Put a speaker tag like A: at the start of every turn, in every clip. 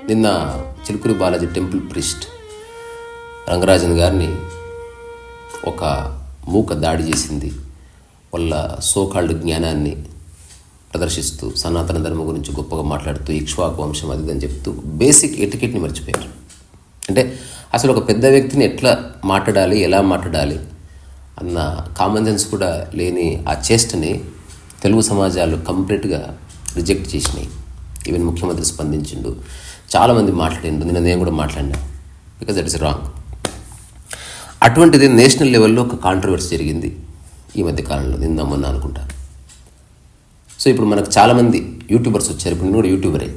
A: నిన్న Chilukuri Balaji temple priest Rangarajan గారిని ఒక మూక దాడి చేసింది. వాళ్ళ సోకాల్డ్ జ్ఞానాన్ని ప్రదర్శిస్తూ సనాతన ధర్మం గురించి గొప్పగా మాట్లాడుతూ ఇక్ష్వాకు వంశం అదిదని చెప్తూ బేసిక్ ఎటికెట్ని మర్చిపోయారు. అంటే అసలు ఒక పెద్ద వ్యక్తిని ఎట్లా మాట్లాడాలి, ఎలా మాట్లాడాలి అన్న కామన్ సెన్స్ కూడా లేని ఆ చేష్టని తెలుగు సమాజాలు కంప్లీట్గా రిజెక్ట్ చేసినాయి. ఈవెన్ ముఖ్యమంత్రి స్పందించిండు, చాలామంది మాట్లాడిండు, నిన్న నేను కూడా మాట్లాడినా, బికాజ్ దట్ ఇస్ రాంగ్. అటువంటిది నేషనల్ లెవెల్లో ఒక కాంట్రవర్సీ జరిగింది ఈ మధ్య కాలంలో, నిన్న మొన్న అనుకుంటా. సో ఇప్పుడు మనకు చాలామంది యూట్యూబర్స్ వచ్చారు. ఇప్పుడు నేను కూడా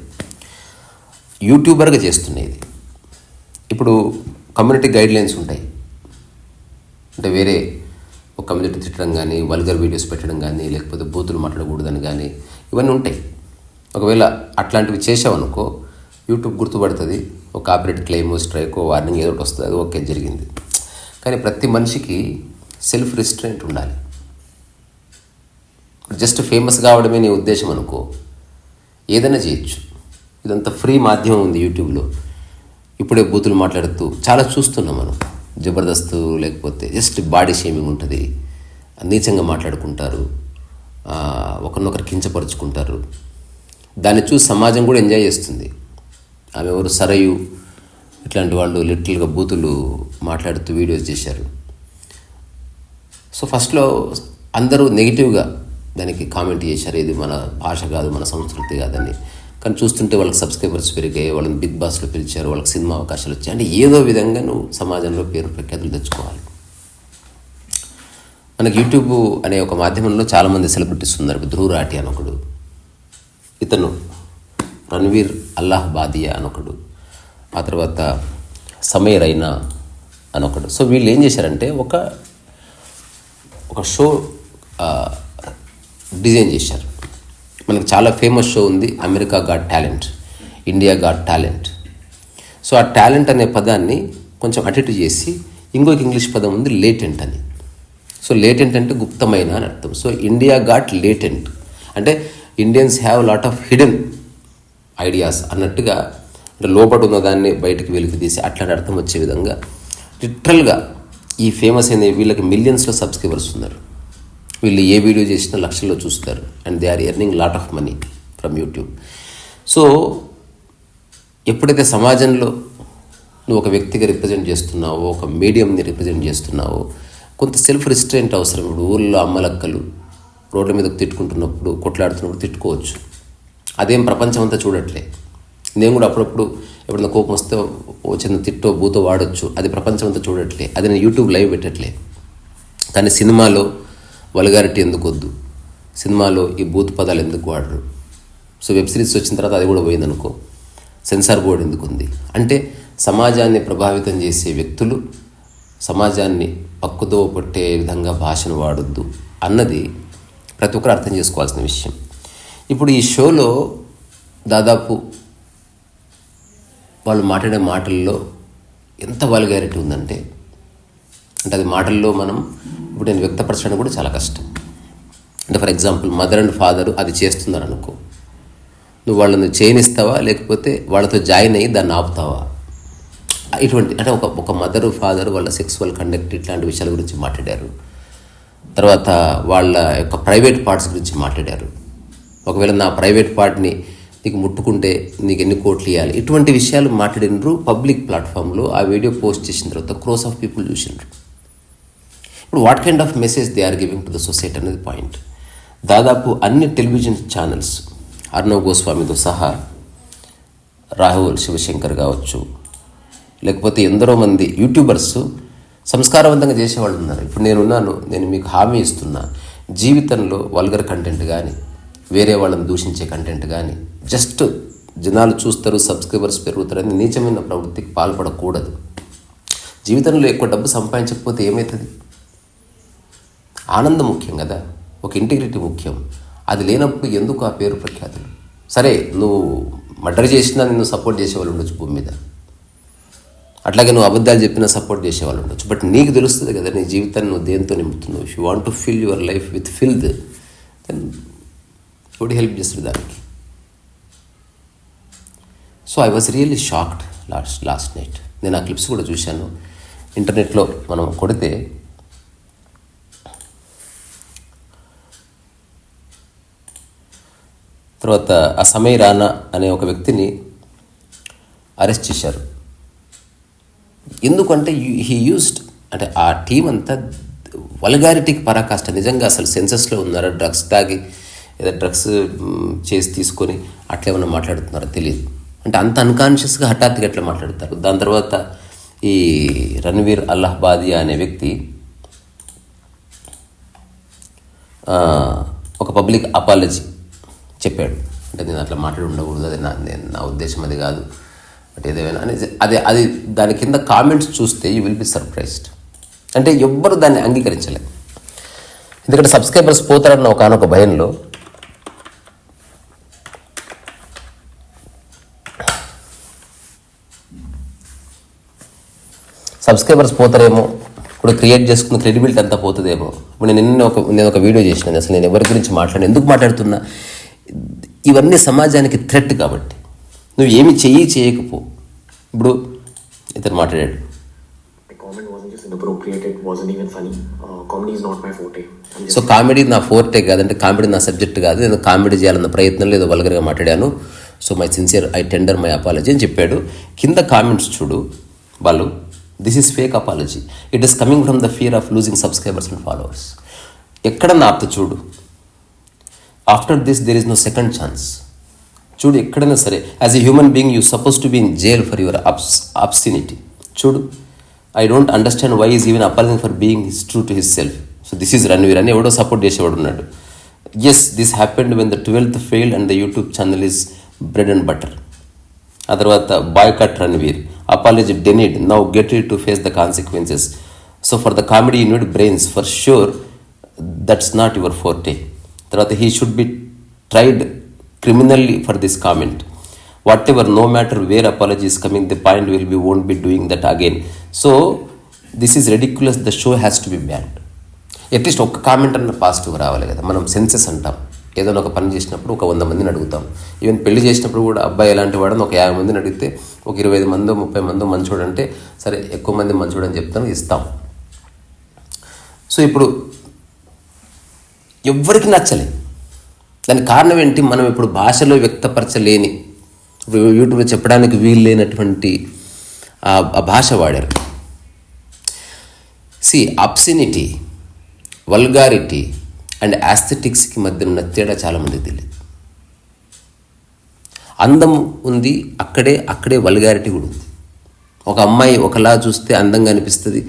A: యూట్యూబర్గా చేస్తున్నాయి. ఇది ఇప్పుడు కమ్యూనిటీ గైడ్లైన్స్ ఉంటాయి. అంటే వేరే ఒక కమ్యూనిటీ తిట్టడం కానీ, వల్గర్ వీడియోస్ పెట్టడం కానీ, లేకపోతే బూతులు మాట్లాడకూడదని కానీ ఇవన్నీ ఉంటాయి. ఒకవేళ అట్లాంటివి చేసావనుకో యూట్యూబ్ గుర్తుపడుతుంది, ఒక కాపీరైట్ క్లెయిమ్, స్ట్రైక్, వార్నింగ్ ఏదో ఒకటి వస్తుంది. అది ఓకే, జరిగింది. కానీ ప్రతి మనిషికి సెల్ఫ్ రిస్ట్రెయింట్ ఉండాలి. జస్ట్ ఫేమస్ కావడమే నీ ఉద్దేశం అనుకో, ఏదైనా చేయొచ్చు. ఇదంతా ఫ్రీ మాధ్యమం ఉంది యూట్యూబ్లో. ఇప్పుడే బూతులు మాట్లాడుతూ చాలా చూస్తున్నాం మనం. జబర్దస్త్ లేకపోతే జస్ట్ బాడీ షేమింగ్ ఉంటుంది, నీచంగా మాట్లాడుకుంటారు, ఒకరినొకరు కించపరుచుకుంటారు. దాన్ని చూసి సమాజం కూడా ఎంజాయ్ చేస్తుంది. ఆమె ఎవరు, సరయు, ఇట్లాంటి వాళ్ళు లిటిల్గా బూతులు మాట్లాడుతూ వీడియోస్ చేశారు. సో ఫస్ట్లో అందరూ నెగిటివ్గా దానికి కామెంట్ చేశారు, ఇది మన భాష కాదు, మన సంస్కృతి కాదని. కానీ చూస్తుంటే వాళ్ళకి సబ్స్క్రైబర్స్ పెరిగాయి, వాళ్ళని బిగ్ బాస్లో పిలిచారు, వాళ్ళకి సినిమా అవకాశాలు వచ్చాయి. అంటే ఏదో విధంగా నువ్వు సమాజంలో పేరు ప్రఖ్యాతులు తెచ్చుకోవాలి. మనకి యూట్యూబ్ అనే ఒక మాధ్యమంలో చాలామంది సెలబ్రిటీస్ ఉన్నారు. ధ్రువ్ రాఠీ అనొకడు, ఇతను రణ్వీర్ అల్లాహ్ బాదియా అనొకడు, ఆ తర్వాత సమయ రైనా అనొకడు. సో వీళ్ళు ఏం చేశారంటే ఒక షో డిజైన్ చేశారు. మనకు చాలా ఫేమస్ షో ఉంది, America got talent, India got talent. So ఆ టాలెంట్ అనే పదాన్ని కొంచెం అటు ఇటు చేసి ఇంకొక ఇంగ్లీష్ పదం ఉంది, లేటెంట్ అని. సో లేటెంట్ అంటే గుప్తమైన అని అర్థం. సో ఇండియా గాట్ లేటెంట్ అంటే Indians have lot of hidden ideas అన్నట్టుగా, అంటే లోపల ఉన్న దాన్ని బయటికి వెలికి తీసి అట్లాంటి అర్థం వచ్చే విధంగా లిటరల్గా ఈ ఫేమస్ అయిన వీళ్ళకి మిలియన్స్లో సబ్స్క్రైబర్స్ ఉన్నారు. వీళ్ళు ఏ వీడియో చేసినా లక్షల్లో చూస్తారు, and they are earning lot of money from YouTube. So ఎప్పుడైతే సమాజంలో నువ్వు ఒక వ్యక్తిగా రిప్రజెంట్ చేస్తున్నావో, ఒక మీడియంని రిప్రజెంట్ చేస్తున్నావో, కొంత సెల్ఫ్ రిస్ట్రెయింట్ అవసరం. ఇప్పుడు ఊళ్ళో అమ్మలక్కలు రోడ్ల మీద తిట్టుకుంటున్నప్పుడు, కొట్లాడుతున్నప్పుడు తిట్టుకోవచ్చు. అదేం ప్రపంచం అంతా చూడట్లే. నేను కూడా అప్పుడప్పుడు ఎప్పుడైనా కోపం వస్తే ఓ చిన్న తిట్టో బూతో వాడచ్చు, అది ప్రపంచం అంతా చూడట్లే. అది నేను యూట్యూబ్ లైవ్ పెట్టట్లే. కానీ సినిమాలో వల్గారిటీ ఎందుకు వద్దు, సినిమాలో ఈ బూత్ పదాలు ఎందుకు వాడరు. సో వెబ్ సిరీస్ వచ్చిన తర్వాత అది కూడా పోయిందనుకో, సెన్సార్ బోర్డు ఎందుకు ఉంది అంటే సమాజాన్ని ప్రభావితం చేసే వ్యక్తులు సమాజాన్ని పక్కుదో పట్టే విధంగా భాషను వాడొద్దు అన్నది ప్రతి ఒక్కరు అర్థం చేసుకోవాల్సిన విషయం. ఇప్పుడు ఈ షోలో దాదాపు వాళ్ళు మాట్లాడే మాటల్లో ఎంత వల్గారిటీ ఉందంటే, అది మాటల్లో మనం ఇప్పుడు నేను వ్యక్తపరచడం కూడా చాలా కష్టం. అంటే for example mother and father అది చేస్తున్నారు అనుకో, నువ్వు వాళ్ళని చేయనిస్తావా లేకపోతే వాళ్ళతో జాయిన్ అయ్యి దాన్ని ఆపుతావా? ఇటువంటి అంటే ఒక మదరు ఫాదర్ వాళ్ళ సెక్సువల్ కండక్ట్ ఇట్లాంటి విషయాల గురించి మాట్లాడారు. తర్వాత వాళ్ళ యొక్క ప్రైవేట్ పార్ట్స్ గురించి మాట్లాడారు. ఒకవేళ నా ప్రైవేట్ పార్ట్ని నీకు ముట్టుకుంటే నీకు ఎన్ని కోట్లు ఇవ్వాలి, ఇటువంటి విషయాలు మాట్లాడినరు పబ్లిక్ ప్లాట్ఫామ్లో. ఆ వీడియో పోస్ట్ చేసిన తర్వాత క్రోస్ ఆఫ్ పీపుల్ చూసినారు. ఇప్పుడు what kind of message they are giving to the society అనేది పాయింట్. దాదాపు అన్ని టెలివిజన్ ఛానల్స్ అర్ణవ్ గోస్వామితో సహా, రాహుల్ శివశంకర్ కావచ్చు, లేకపోతే ఎందరో మంది యూట్యూబర్స్ సంస్కారవంతంగా చేసేవాళ్ళు ఉన్నారు. ఇప్పుడు నేను మీకు హామీ ఇస్తున్నా, జీవితంలో వల్గర్ కంటెంట్ కానీ, వేరే వాళ్ళని దూషించే కంటెంట్ కానీ, జస్ట్ జనాలు చూస్తారు, సబ్స్క్రైబర్స్ పెరుగుతారని నీచమైన ప్రవృత్తికి పాల్పడకూడదు. జీవితంలో ఎక్కువ డబ్బు సంపాదించకపోతే ఏమవుతుంది? ఆనందం ముఖ్యం కదా, ఒక ఇంటిగ్రిటీ ముఖ్యం. అది లేనప్పుడు ఎందుకు ఆ పేరు ప్రఖ్యాతులు? సరే, నువ్వు మర్డర్ చేసినా నిన్ను సపోర్ట్ చేసేవాళ్ళు ఉండొచ్చు భూమి మీద, అట్లాగే నువ్వు అబద్ధాలు చెప్పినా సపోర్ట్ చేసేవాళ్ళు ఉండొచ్చు. బట్ నీకు తెలుస్తుంది కదా నీ జీవితాన్ని నువ్వు దేంతో నింపుతున్నావు. If you want to fill your life with filth, then would help చేస్తుంది దానికి. So I was really shocked last night. నేను ఆ క్లిప్స్ కూడా చూశాను. ఇంటర్నెట్లో మనం కొడితే తర్వాత ఆ సమయ్ రానా అనే ఒక వ్యక్తిని అరెస్ట్ చేశారు. ఎందుకంటే హీ యూస్డ్, అంటే ఆ టీం అంతా వల్గారిటీకి పరాకాష్ట. నిజంగా అసలు సెన్సెస్లో ఉన్నారా, డ్రగ్స్ తాగి ఏదో డ్రగ్స్ చేసి తీసుకొని అట్లా ఏమన్నా మాట్లాడుతున్నారో తెలియదు. అంటే అంత అన్కాన్షియస్గా హఠాత్తుగా ఎట్లా మాట్లాడతారు. దాని తర్వాత ఈ రణ్వీర్ అల్లాహబాదియా అనే వ్యక్తి ఒక పబ్లిక్ అపాలజీ చెప్పాడు. అంటే నేను అట్లా మాట్లాడి ఉండకూడదు, అది నా ఉద్దేశం అది కాదు, అంటే ఏదేమైనా అది దాని కింద కామెంట్స్ చూస్తే యూ విల్ బి సర్ప్రైజ్డ్. అంటే ఎవ్వరు దాన్ని అంగీకరించలేదు. ఎందుకంటే సబ్స్క్రైబర్స్ పోతారన్న ఒకనొక భయంలో సబ్స్క్రైబర్స్ పోతారేమో, ఇప్పుడు క్రియేట్ చేసుకున్న క్రెడిబిలిటీ అంతా పోతుందేమో. ఇప్పుడు నేను ఒక వీడియో చేసినాను, అసలు నేను ఎవరి గురించి ఎందుకు మాట్లాడుతున్నా, ఇవన్నీ సమాజానికి థ్రెట్. కాబట్టి నువ్వు ఏమి చేయకపో. ఇప్పుడు ఇతను మాట్లాడాడు, సో కామెడీ నా ఫోర్టే కాదంటే, కామెడీ నా సబ్జెక్ట్ కాదు, నేను కామెడీ చేయాలన్న ప్రయత్నంలో ఏదో వల్గర్గా మాట్లాడాను. So my sincere I tender my apology అని చెప్పాడు. కింద కామెంట్స్ చూడు వాళ్ళు, this is fake apology, it is coming from the fear of losing subscribers and followers. ఎక్కడన్నా ఆప్త చూడు, after this there is no second chance. చూడు ఎక్కడైనా సరే, as a human being you suppose to be in jail for your obscenity. చూడు, I don't understand why is even apologising for being his true to his self. So this is Ranveer అని ఎవడో support చేసేవాడు ఉన్నాడు. Yes, this happened when the 12th failed and the YouTube channel is bread and butter. ఆ తర్వాత boycott Ranveer, apology denied, now get ready to face the consequences. So for the comedy you need brains, for sure that's not your forte. తర్వాత he should be tried criminally for this comment. Whatever, no matter where apology is coming, the point will be won't be doing that again. So this is ridiculous, the show has to be banned. At least ఒక్క comment అన్న positive రావాలి కదా. మనం senses అంటాం, ఏదైనా ఒక పని చేసినప్పుడు ఒక 100 మందిని అడుగుతాం. ఈవెన్ పెళ్లి చేసినప్పుడు కూడా అబ్బాయి ఎలాంటి వాడని ఒక 50 మందిని అడిగితే ఒక 25 మందో 30 మందో మంచోడు అంటే సరే ఎక్కువ మంది మంచోడు అని చెప్తాను, ఇస్తాం. సో ఇప్పుడు ఎవ్వరికి నచ్చలే. దానికి కారణం ఏంటి? మనం ఇప్పుడు భాషలో వ్యక్తపరచలేని, యూట్యూబ్లో చెప్పడానికి వీలు లేనటువంటి ఆ భాష వాడారు. అబ్సినిటీ, వల్గారిటీ అండ్ యాస్థెటిక్స్కి మధ్య ఉన్న తేడా చాలామందికి తెలియదు. అందం ఉంది అక్కడే వల్గారిటీ కూడా ఉంది. ఒక అమ్మాయి ఒకలా చూస్తే అందంగా అనిపిస్తుంది,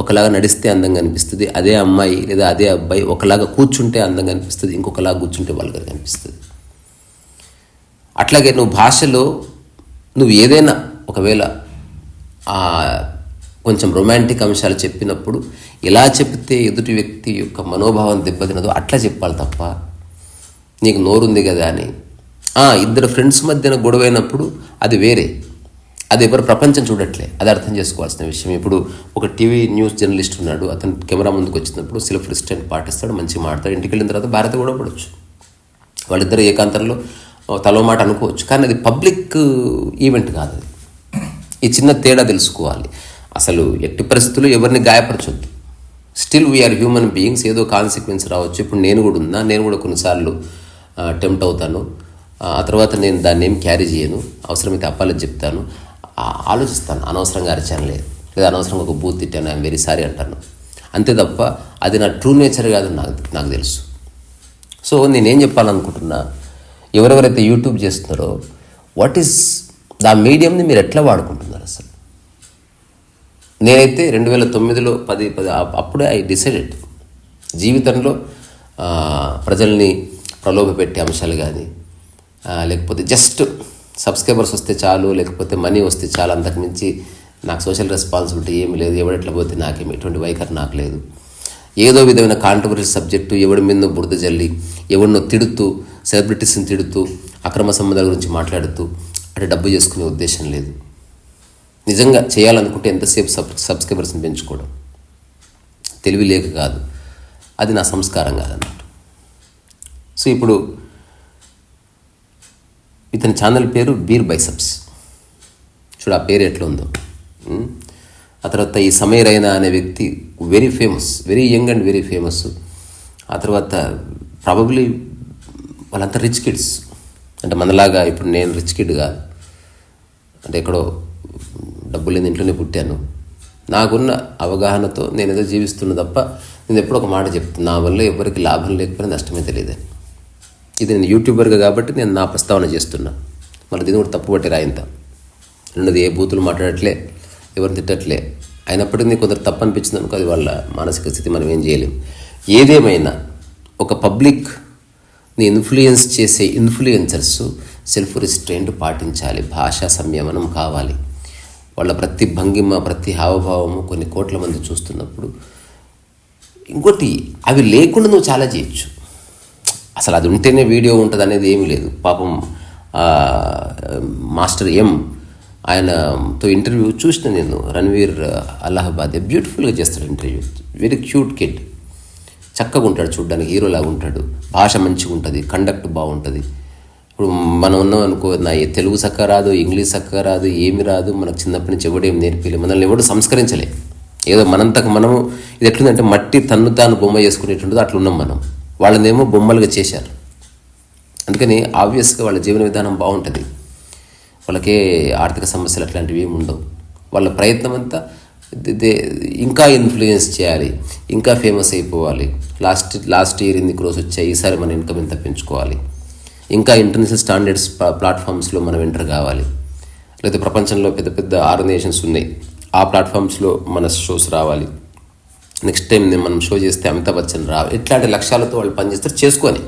A: ఒకలాగా నడిస్తే అందంగా అనిపిస్తుంది. అదే అమ్మాయి లేదా అదే అబ్బాయి ఒకలాగా కూర్చుంటే అందంగా అనిపిస్తుంది, ఇంకొకలాగా కూర్చుంటే వల్గర్గా అనిపిస్తుంది. అట్లాగే నువ్వు భాషలో నువ్వు ఏదైనా ఒకవేళ కొంచెం రొమాంటిక్ అంశాలు చెప్పినప్పుడు ఎలా చెప్తే ఎదుటి వ్యక్తి యొక్క మనోభావం దెబ్బతినదో అట్లా చెప్పాలి తప్ప, నీకు నోరుంది కదా అని ఇద్దరు ఫ్రెండ్స్ మధ్యన గొడవైనప్పుడు అది వేరే, అది ఎవరు ప్రపంచం చూడట్లే, అది అర్థం చేసుకోవాల్సిన విషయం. ఇప్పుడు ఒక టీవీ న్యూస్ జర్నలిస్ట్ ఉన్నాడు, అతను కెమెరా ముందుకు వచ్చినప్పుడు సెల్ఫ్ రిస్ట్రెంట్ పాటిస్తాడు, మంచిగా మాట్లాడు, ఇంటికి వెళ్ళిన తర్వాత భారత కూడా పడవచ్చు, వాళ్ళిద్దరు ఏకాంతంలో తలో మాట అనుకోవచ్చు. కానీ అది పబ్లిక్ ఈవెంట్ కాదు. అది ఈ చిన్న తేడా తెలుసుకోవాలి. అసలు ఎట్టి పరిస్థితుల్లో ఎవరిని గాయపరచొద్దు. స్టిల్ వీఆర్ హ్యూమన్ బీయింగ్స్, ఏదో కాన్సిక్వెన్స్ రావచ్చు. ఇప్పుడు నేను కూడా కొన్నిసార్లు టెంప్ట్ అవుతాను. ఆ తర్వాత నేను దాన్ని ఏం క్యారీ చేయను, అవసరమైతే అప్పాలని చెప్తాను, ఆలోచిస్తాను. అనవసరంగా అరిచాను లేదా అనవసరంగా ఒక బూత్ తిట్టాను, ఐఎమ్ వెరీ సారీ అంటాను, అంతే తప్ప అది నా ట్రూ నేచర్ కాదు నాకు తెలుసు. సో నేనేం చెప్పాలనుకుంటున్నా, ఎవరెవరైతే యూట్యూబ్ చేస్తున్నారో వాట్ ఈస్ దా మీడియంని మీరు ఎట్లా వాడుకుంటున్నారు అసలు. నేనైతే 2009లో 10 అప్పుడే ఐ డిసైడెడ్ జీవితంలో ప్రజల్ని ప్రలోభపెట్టే అంశాలు కానీ, లేకపోతే జస్ట్ సబ్స్క్రైబర్స్ వస్తే చాలు, లేకపోతే మనీ వస్తే చాలు, అంతకుమించి నాకు సోషల్ రెస్పాన్సిబిలిటీ ఏమి లేదు, ఎవడెట్లా పోతే నాకేమి ఎటువంటి వైఖరి నాకు లేదు. ఏదో విధమైన కాంట్రవర్సీ సబ్జెక్టు, ఎవడి మీద బురద జల్లి, ఎవరినో తిడుతూ, సెలబ్రిటీస్ని తిడుతూ, అక్రమ సంబంధాల గురించి మాట్లాడుతూ అంటే డబ్బు చేసుకునే ఉద్దేశం లేదు. నిజంగా చేయాలనుకుంటే ఎంతసేపు సబ్స్క్రైబర్స్ని పెంచుకోవడం, తెలివి లేక కాదు, అది నా సంస్కారం కాదన్నట్టు. సో ఇప్పుడు ఇతని ఛానల్ పేరు బీర్ బైసెప్స్. చూడు ఆ పేరు ఎట్లా ఉందో. ఆ తర్వాత ఈ సమీర్ రైనా అనే వ్యక్తి very famous, very young and very famous. ఆ తర్వాత ప్రాబబ్లీ వాళ్ళంతా రిచ్ కిడ్స్, అంటే మనలాగా ఇప్పుడు నేను రిచ్ కిడ్ కాదు, అంటే ఎక్కడో డబ్బు లేని ఇంట్లోనే పుట్టాను. నాకున్న అవగాహనతో నేను ఏదో జీవిస్తున్నా తప్ప నేను ఎప్పుడో ఒక మాట చెప్తాను, నా వల్ల ఎవరికి లాభం లేకపోయినా నష్టమే తెలియదని. ఇది నేను యూట్యూబర్గా కాబట్టి నేను నా ప్రస్తావన చేస్తున్నా. మళ్ళీ దీన్ని కూడా తప్పు పట్టి రాయింత రెండోది, ఏ బూతులు మాట్లాడట్లే, ఎవరిని తిట్టట్లే. అయినప్పటికీ నీకు కొందరు తప్పు అనిపించింది అనుకో, అది వాళ్ళ మానసిక స్థితి, మనం ఏం చేయలేం. ఏదేమైనా ఒక పబ్లిక్ని ఇన్ఫ్లుయెన్స్ చేసే ఇన్ఫ్లుయెన్సర్స్ సెల్ఫ్ రిస్ట్రెయింట్ పాటించాలి, భాషా సంయమనం కావాలి. వాళ్ళ ప్రతి భంగిమ, ప్రతి హావభావము కొన్ని కోట్ల మంది చూస్తున్నప్పుడు. ఇంకోటి, అవి లేకుండా నువ్వు చాలా చేయొచ్చు. అసలు అది ఉంటేనే వీడియో ఉంటుంది అనేది ఏమీ లేదు. పాపం మాస్టర్ ఎం ఆయనతో ఇంటర్వ్యూ చూసిన నేను, రణ్వీర్ అలహాబాద్ బ్యూటిఫుల్గా చేస్తాడు ఇంటర్వ్యూ, వెరీ క్యూట్ కిడ్, చక్కగా ఉంటాడు, చూడడానికి హీరోలాగా ఉంటాడు, భాష మంచిగా ఉంటుంది, కండక్ట్ బాగుంటుంది. ఇప్పుడు మనం ఉన్నాం అనుకో, నా తెలుగు చక్కగా రాదు, ఇంగ్లీష్ చక్కగా రాదు, ఏమి రాదు, మనకు చిన్నప్పటి నుంచి ఎవడేం నేర్పిలే, మనల్ని ఎవడు సంస్కరించలే. ఏదో మనంతకు మనము, ఇది ఎట్లుందంటే మట్టి తన్ను తాను బొమ్మ చేసుకునేటుంటుందో అట్లున్నాం మనం. వాళ్ళనేమో బొమ్మలుగా చేశారు. అందుకని ఆబ్వియస్గా వాళ్ళ జీవన విధానం బాగుంటుంది, వాళ్ళకే ఆర్థిక సమస్యలు అట్లాంటివి ఏమి ఉండవు. వాళ్ళ ప్రయత్నం అంతా ఇంకా ఇన్ఫ్లుయెన్స్ చేయాలి, ఇంకా ఫేమస్ అయిపోవాలి. లాస్ట్ ఇయర్ ఇన్ని క్రోస్ వచ్చాయి, ఈసారి మన ఇన్కమ్ ఎంత పెంచుకోవాలి, ఇంకా ఇంటర్నేషనల్ స్టాండర్డ్స్ ప్లాట్ఫామ్స్లో మనం ఎంటర్ కావాలి, లేదా ప్రపంచంలో పెద్ద పెద్ద ఆర్గనైజేషన్స్ ఉన్నాయి, ఆ ప్లాట్ఫామ్స్లో మన షోస్ రావాలి, నెక్స్ట్ టైం మనం షో చేస్తే అమితాబ్ బచ్చన్ రావాలి. ఇట్లాంటి లక్ష్యాలతో వాళ్ళు పనిచేస్తారు. చేసుకొని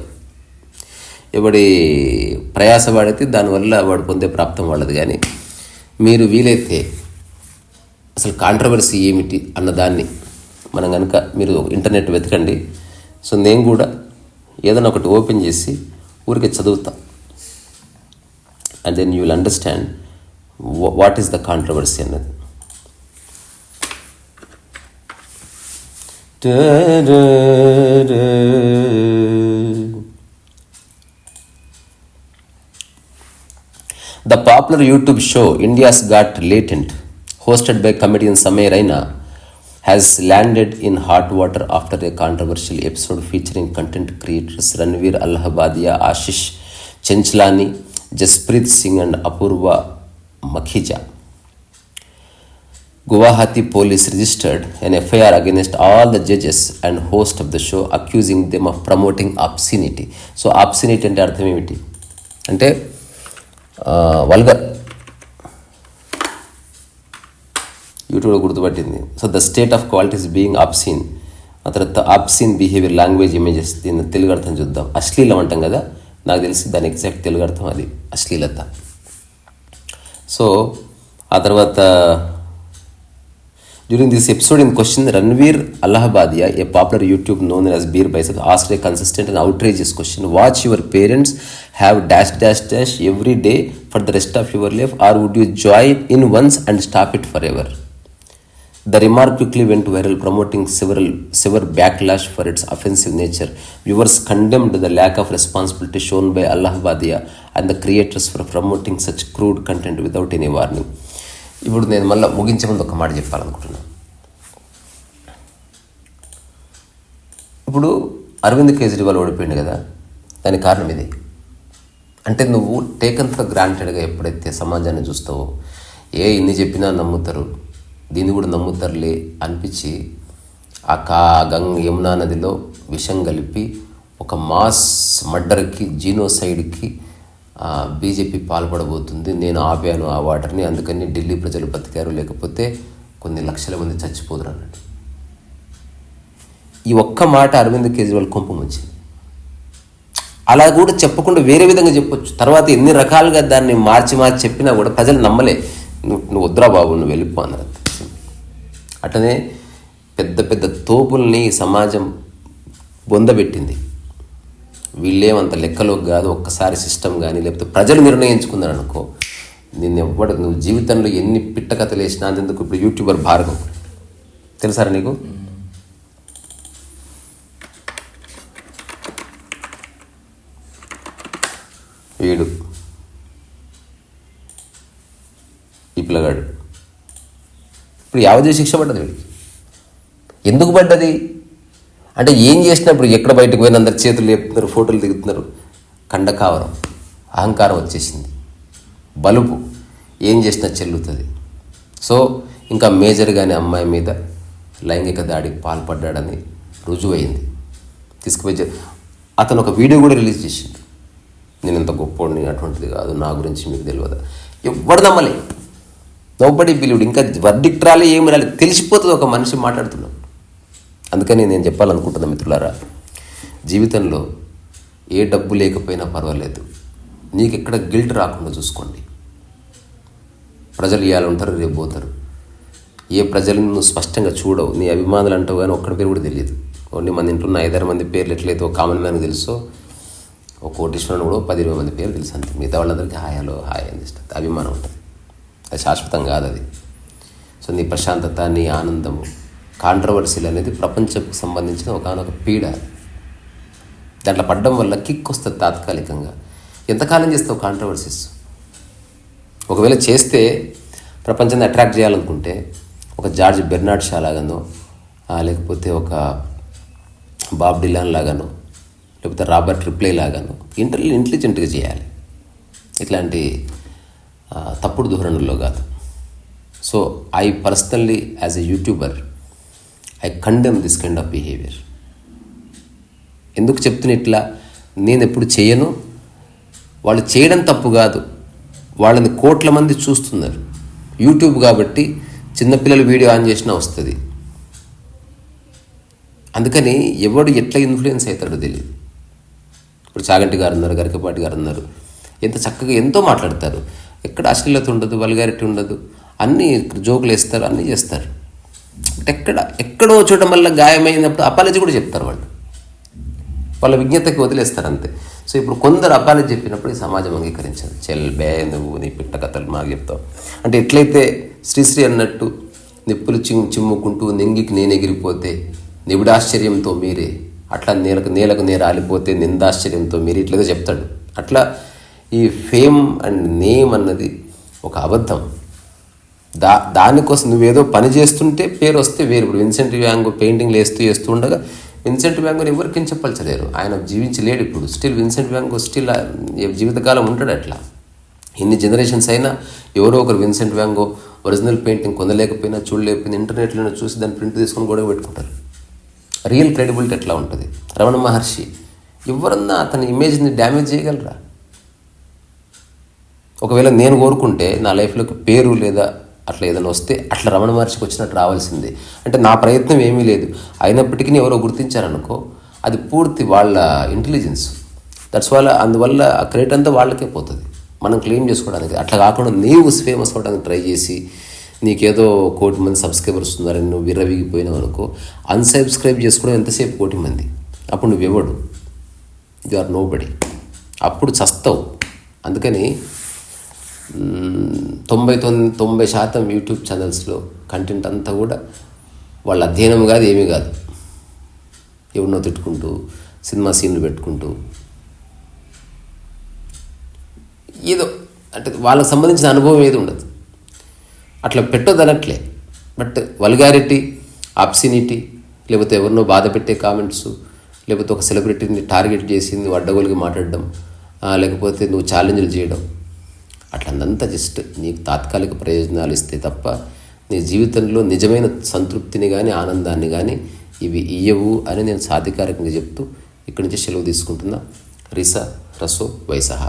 A: ఎవడి ప్రయాస వాడితే దానివల్ల వాడు పొందే ప్రాప్తం వాళ్ళది. కానీ మీరు వీలైతే అసలు కాంట్రవర్సీ ఏమిటి అన్నదాన్ని మనం కనుక మీరు ఇంటర్నెట్ వెతకండి. సో నేను కూడా ఏదైనా ఒకటి ఓపెన్ చేసి ఊరికే చదువుతా, and then you will understand what is the controversy అన్నది. The popular YouTube show India's Got Talent, hosted by comedian Samir Raina, has landed in hot water after a controversial episode featuring content creators Ranveer Allahabadia, Ashish Chenchlani, Jaspreet Singh and Apurva Makhija. Guwahati police registered an FIR against all the judges and host of the show, accusing them of promoting obscenity. So obscenity అంటే అర్థం ఏమిటి అంటే vulgar, యూట్యూబ్లో గుర్తుపట్టింది. So the state of qualities being obscene, ఆ తర్వాత obscene behaviour, language, images. దీన్ని తెలుగు అర్థం చూద్దాం. అశ్లీలం అంటాం కదా, నాకు తెలిసి దాని ఎగ్జాక్ట్ తెలుగు అర్థం అది అశ్లీలత. సో ఆ తర్వాత during this episode in question, Ranveer Allahabadia, a popular YouTube known as Beer Bicep, asked a consistent and outrageous question: watch your parents have dash dash dash every day for the rest of your life, or would you join in once and stop it forever? The remark quickly went viral, promoting severe backlash for its offensive nature. Viewers condemned the lack of responsibility shown by Allahabadia and the creators for promoting such crude content without any warning. ఇప్పుడు నేను మళ్ళీ ముగించే ముందు ఒక మాట చెప్పాలనుకుంటున్నాను. ఇప్పుడు అరవింద్ కేజ్రీవాల్ ఓడిపోయింది కదా, దానికి కారణం ఇది. అంటే నువ్వు టేకన్ ఫర్ గ్రాంటెడ్గా ఎప్పుడైతే సమాజాన్ని చూస్తావో, ఇన్ని చెప్పినా నమ్ముతారు, దీన్ని కూడా నమ్ముతారులే అనిపించి ఆ యమునా నదిలో విషం కలిపి ఒక మాస్ మర్డర్కి, జీనోసైడ్కి బీజేపీ పాల్పడబోతుంది, నేను ఆపాను ఆ వాటర్ని, అందుకని ఢిల్లీ ప్రజలు బతికారు, లేకపోతే కొన్ని లక్షల మంది చచ్చిపోదురు అన్నట్టు. ఈ ఒక్క మాట అరవింద్ కేజ్రీవాల్ కొంపం వచ్చింది. అలా కూడా చెప్పకుండా వేరే విధంగా చెప్పొచ్చు. తర్వాత ఎన్ని రకాలుగా దాన్ని మార్చి చెప్పినా కూడా ప్రజలు నమ్మలే. నువ్వు వద్దురా బాబు, నువ్వు వెళ్ళిపో అన్నారు. అట్లనే పెద్ద పెద్ద తోపుల్ని సమాజం బొందబెట్టింది. వీళ్ళేమంత లెక్కలోకి కాదు. ఒక్కసారి సిస్టమ్ కానీ లేకపోతే ప్రజలు నిర్ణయించుకున్నారు అనుకో, నువ్వు జీవితంలో ఎన్ని పిట్ట కథలు వేసినా అంతెందుకు. ఇప్పుడు యూట్యూబర్ భార్గవ్ తెలుసారా నీకు? వీడు ఈ పిల్లగాడు. ఇప్పుడు యావజ్జీవ శిక్ష పడ్డది వీడికి. ఎందుకు పడ్డది అంటే ఏం చేసినప్పుడు ఎక్కడ బయటకు పోయిన అందరు చేతులు లేపుతున్నారు, ఫోటోలు దిగుతున్నారు. కండకావరం, అహంకారం వచ్చేసింది, బలుపు, ఏం చేసినా చెల్లుతుంది. సో ఇంకా మేజర్గానే అమ్మాయి మీద లైంగిక దాడికి పాల్పడ్డాడని రుజువైంది. తీసుకుపోయి అతను ఒక వీడియో కూడా రిలీజ్ చేసిండు. నేను ఇంత గొప్పోడిని, అటువంటిది కాదు, నా గురించి మీకు తెలియదా. ఎవ్వడు నమ్మలే, నోబడీ బిలీవ్డ్. ఇంకా వర్డిక్ట్ రాలే, ఏమి రాలే, తెలిసిపోతుంది ఒక మనిషి మాట్లాడుతున్నాం. అందుకని నేను చెప్పాలనుకుంటున్నా మిత్రులారా, జీవితంలో ఏ డబ్బు లేకపోయినా పర్వాలేదు, నీకు ఎక్కడ గిల్ట్ రాకుండా చూసుకోండి. ప్రజలు ఇవాళ ఉంటారు, రేపు పోతారు. ఏ ప్రజలను నువ్వు స్పష్టంగా చూడవు, నీ అభిమానులు అంటావు కానీ ఒక్కడి పేరు కూడా తెలియదు. ఓన్లీ మన ఇంట్లో ఉన్న 5-6 మంది పేర్లు ఎట్లయితే ఒక కామన్ మ్యాన్కి తెలుసో, ఒక కోటీశ్వరుని కూడా 10-20 మంది పేర్లు తెలుసు అంతే. మిగతా వాళ్ళందరికీ హాయ్ హలో హాయ్ అని ఇస్తుంది, అభిమానం ఉంటుంది. అది శాశ్వతం కాదు అది. సో నీ ప్రశాంతత, నీ ఆనందము, కాంట్రవర్సీలు అనేది ప్రపంచంకు సంబంధించిన ఒకనొక పీడ. దాంట్లో పడ్డం వల్ల కిక్ వస్తుంది తాత్కాలికంగా. ఎంతకాలం చేస్తావు కాంట్రవర్సీస్? ఒకవేళ చేస్తే ప్రపంచాన్ని అట్రాక్ట్ చేయాలనుకుంటే ఒక జార్జ్ బెర్నార్డ్ షా లాగానో, లేకపోతే ఒక బాబ్ డిలాన్ లాగానో, లేకపోతే రాబర్ట్ రిప్లే లాగానో ఇంటెలిజెంట్గా చేయాలి. ఇట్లాంటి తప్పుడు ధోరణుల్లో కాదు. So I personally as a YouTuber I condemn this kind of behaviour. ఎందుకు చెప్తున్నా ఇట్లా? నేను ఎప్పుడు చేయను. వాళ్ళు చేయడం తప్పు కాదు, వాళ్ళని కోట్ల మంది చూస్తున్నారు. యూట్యూబ్ కాబట్టి చిన్నపిల్లలు వీడియో ఆన్ చేసినా వస్తుంది. అందుకని ఎవడు ఎట్లా ఇన్ఫ్లుయెన్స్ అవుతాడో తెలియదు. ఇప్పుడు చాగంటి గారు ఉన్నారు, గరికపాటి గారు ఉన్నారు, ఎంత చక్కగా ఎంతో మాట్లాడతారు. ఎక్కడ అశ్లీలత ఉండదు, వల్గారిటీ ఉండదు, అన్నీ జోకులు వేస్తారు, అన్నీ చేస్తారు. బట్ ఎక్కడో చూడడం వల్ల గాయమైనప్పుడు అపాలజీ కూడా చెప్తారు వాళ్ళు, వాళ్ళ విజ్ఞతకి వదిలేస్తారు అంతే. సో ఇప్పుడు కొందరు అపాలజీ చెప్పినప్పుడు ఈ సమాజం అంగీకరించదు. బే నువ్వు నీ పిట్ట కథలు మాకు చెప్తావు అంటే, ఎట్లయితే శ్రీశ్రీ అన్నట్టు నిప్పులు చిమ్ముకుంటూ నింగికి నేను ఎగిరిపోతే నిబిడాశ్చర్యంతో మీరే, అట్లా నేలకు నేర ఆలిపోతే నిందాశ్చర్యంతో మీరు, ఇట్లేదో చెప్తాడు. అట్లా ఈ ఫేమ్ అండ్ నేమ్ అన్నది ఒక అబద్ధం. దానికోసం నువ్వేదో పని చేస్తుంటే పేరు వస్తే వేరు. ఇప్పుడు విన్సెంట్ వ్యాంగో పెయింటింగ్లు వేస్తూ ఉండగా విన్సెంట్ వ్యాంగోని ఎవరు కించపరచలేరు. ఆయన జీవించలేడు ఇప్పుడు. స్టిల్ విన్సెంట్ వ్యాంగో స్టిల్ జీవితకాలం ఉంటాడు. అట్లా ఇన్ని జనరేషన్స్ అయినా ఎవరో ఒకరు విన్సెంట్ వ్యాంగో ఒరిజినల్ పెయింటింగ్ కొనలేకపోయినా, చూడలేకపోయినా ఇంటర్నెట్లో చూసి దాన్ని ప్రింట్ తీసుకొని గొడవ పెట్టుకుంటారు. రియల్ క్రెడిబిలిటీ ఎట్లా ఉంటుంది? రమణ మహర్షి ఎవరన్నా అతని ఇమేజ్ని డ్యామేజ్ చేయగలరా? ఒకవేళ నేను కోరుకుంటే నా లైఫ్లోకి పేరు లేదా అట్లా ఏదైనా వస్తే అట్లా రమణ మహర్షికి వచ్చినట్టు రావాల్సిందే. అంటే నా ప్రయత్నం ఏమీ లేదు, అయినప్పటికీ ఎవరో గుర్తించారనుకో, అది పూర్తి వాళ్ళ ఇంటెలిజెన్స్. దట్స్ వాళ్ళ, అందువల్ల ఆ క్రెడిట్ అంతా వాళ్ళకే పోతుంది, మనం క్లెయిమ్ చేసుకోవడానికి. అట్లా కాకుండా నీవు ఫేమస్ అవ్వడానికి ట్రై చేసి నీకేదో 1 కోటి మంది సబ్స్క్రైబర్స్ ఉన్నారని నువ్వు విర్రవీగిపోయినావు అనుకో, అన్సబ్స్క్రైబ్ చేసుకోవడం ఎంతసేపు 1 కోటి మంది, అప్పుడు నువ్వెవడు? You are nobody. అప్పుడు చస్తావు. అందుకని 90% యూట్యూబ్ ఛానల్స్లో కంటెంట్ అంతా కూడా వాళ్ళ అధ్యయనం కాదు, ఏమీ కాదు. ఎవరినో తిట్టుకుంటూ, సినిమా సీన్లు పెట్టుకుంటూ, ఏదో అంటే వాళ్ళకి సంబంధించిన అనుభవం ఏది ఉండదు. అట్లా పెట్టొద్దనట్లే, బట్ వల్గారిటీ, ఆబ్సినిటీ, లేకపోతే ఎవరినో బాధ పెట్టే కామెంట్స్, లేకపోతే ఒక సెలబ్రిటీని టార్గెట్ చేసింది అడ్డగోలుగా మాట్లాడడం, లేకపోతే నువ్వు ఛాలెంజ్లు చేయడం, అట్లంతా జస్ట్ నీకు తాత్కాలిక ప్రయోజనాలు ఇస్తే తప్ప నీ జీవితంలో నిజమైన సంతృప్తిని కానీ ఆనందాన్ని కానీ ఇవి ఇయ్యవు అని నేను సాధికారికంగా చెప్తూ ఇక్కడి నుంచి సెలవు తీసుకుంటున్నా. రిసా రసో వైసహ.